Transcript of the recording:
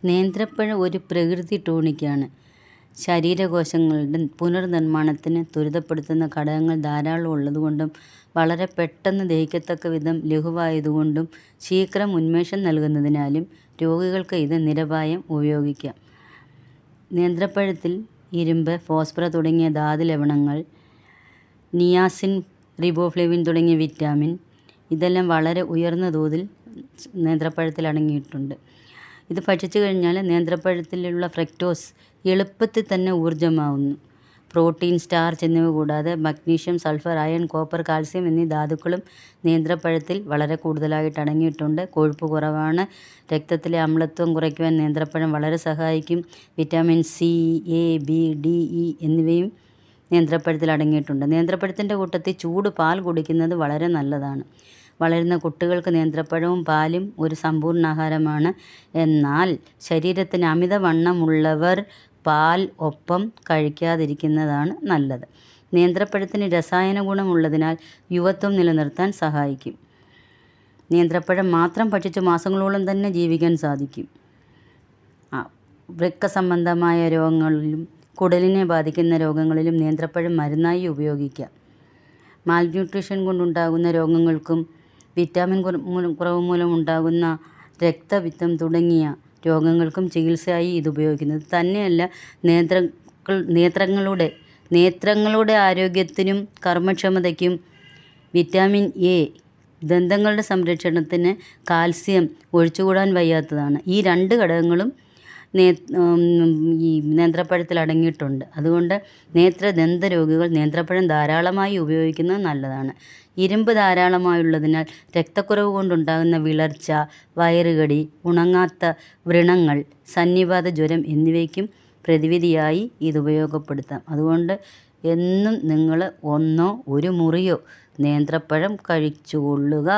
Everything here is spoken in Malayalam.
നേന്ത്രപ്പഴം ഒരു പ്രകൃതി ടോണിക്കാണ്. ശരീരകോശങ്ങളുടെ പുനർനിർമ്മാണത്തിന് ത്വരിതപ്പെടുത്തുന്ന ഘടകങ്ങൾ ധാരാളം ഉള്ളതുകൊണ്ടും വളരെ പെട്ടെന്ന് ദഹിക്കത്തക്ക വിധം ലഘുവായതുകൊണ്ടും ശീഘ്രം ഉന്മേഷം നൽകുന്നതിനാലും രോഗികൾക്ക് ഇത് നിരപായം ഉപയോഗിക്കാം. നേന്ത്രപ്പഴത്തിൽ ഇരുമ്പ്, ഫോസ്ഫറസ് തുടങ്ങിയ ധാതുലവണങ്ങൾ, നിയാസിൻ, റിബോഫ്ലേവിൻ തുടങ്ങിയ വിറ്റാമിൻ ഇതെല്ലാം വളരെ ഉയർന്ന തോതിൽ നേന്ത്രപ്പഴത്തിൽ അടങ്ങിയിട്ടുണ്ട്. ഇത് ഭക്ഷിച്ചു കഴിഞ്ഞാൽ നേന്ത്രപ്പഴത്തിലുള്ള ഫ്രക്ടോസ് എളുപ്പത്തിൽ തന്നെ ഊർജ്ജമാവുന്നു. പ്രോട്ടീൻ, സ്റ്റാർച്ച് എന്നിവ കൂടാതെ magnesium, sulphur, iron, copper, calcium എന്നീ ധാതുക്കളും നേന്ത്രപ്പഴത്തിൽ വളരെ കൂടുതലായിട്ട് അടങ്ങിയിട്ടുണ്ട്. കൊഴുപ്പ് കുറവാണ്. രക്തത്തിലെ അമ്ലത്വം കുറയ്ക്കുവാൻ നേന്ത്രപ്പഴം വളരെ സഹായിക്കും. Vitamin C, A, B, D, E എന്നിവയും നേന്ത്രപ്പഴത്തിൽ അടങ്ങിയിട്ടുണ്ട്. നേന്ത്രപ്പഴത്തിൻ്റെ കൂട്ടത്തിൽ ചൂട് പാൽ കുടിക്കുന്നത് വളരെ നല്ലതാണ്. വളരുന്ന കുട്ടികൾക്ക് നേന്ത്രപ്പഴവും പാലും ഒരു സമ്പൂർണ്ണാഹാരമാണ്. എന്നാൽ ശരീരത്തിന് അമിതവണ്ണമുള്ളവർ പാൽ ഒപ്പം കഴിക്കാതിരിക്കുന്നതാണ് നല്ലത്. നേന്ത്രപ്പഴത്തിന് രസായന ഗുണമുള്ളതിനാൽ യുവത്വം നിലനിർത്താൻ സഹായിക്കും. നേന്ത്രപ്പഴം മാത്രം ഭക്ഷിച്ച് മാസങ്ങളോളം തന്നെ ജീവിക്കാൻ സാധിക്കും. വൃക്ക സംബന്ധമായ രോഗങ്ങളിലും കുടലിനെ ബാധിക്കുന്ന രോഗങ്ങളിലും നേന്ത്രപ്പഴം മരുന്നായി ഉപയോഗിക്കാം. മാൽന്യൂട്രീഷൻ കൊണ്ടുണ്ടാകുന്ന രോഗങ്ങൾക്കും വിറ്റാമിൻ കുറവ് മൂലം ഉണ്ടാകുന്ന രക്തപിത്തം തുടങ്ങിയ രോഗങ്ങൾക്കും ചികിത്സയായി ഇത് ഉപയോഗിക്കുന്നത്. തന്നെയല്ല, നേത്രങ്ങളുടെ ആരോഗ്യത്തിനും കർമ്മക്ഷമതയ്ക്കും വിറ്റാമിൻ എ, ദന്തങ്ങളുടെ സംരക്ഷണത്തിന് കാൽസ്യം ഒഴിച്ചുകൂടാൻ വയ്യാത്തതാണ്. ഈ രണ്ട് ഘടകങ്ങളും ഈ നേന്ത്രപ്പഴത്തിൽ അടങ്ങിയിട്ടുണ്ട്. അതുകൊണ്ട് ദന്ത രോഗികൾ നേന്ത്രപ്പഴം ധാരാളമായി ഉപയോഗിക്കുന്നത് നല്ലതാണ്. ഇരുമ്പ് ധാരാളമായുള്ളതിനാൽ രക്തക്കുറവ് കൊണ്ടുണ്ടാകുന്ന വിളർച്ച, വയറുകടി, ഉണങ്ങാത്ത വ്രണങ്ങൾ, സന്നിപാത ജ്വരം എന്നിവയ്ക്കും പ്രതിവിധിയായി ഇത് ഉപയോഗപ്പെടുത്താം. അതുകൊണ്ട് എന്നും നിങ്ങൾ 1 മുറിയോ നേന്ത്രപ്പഴം കഴിച്ചുകൊള്ളുക.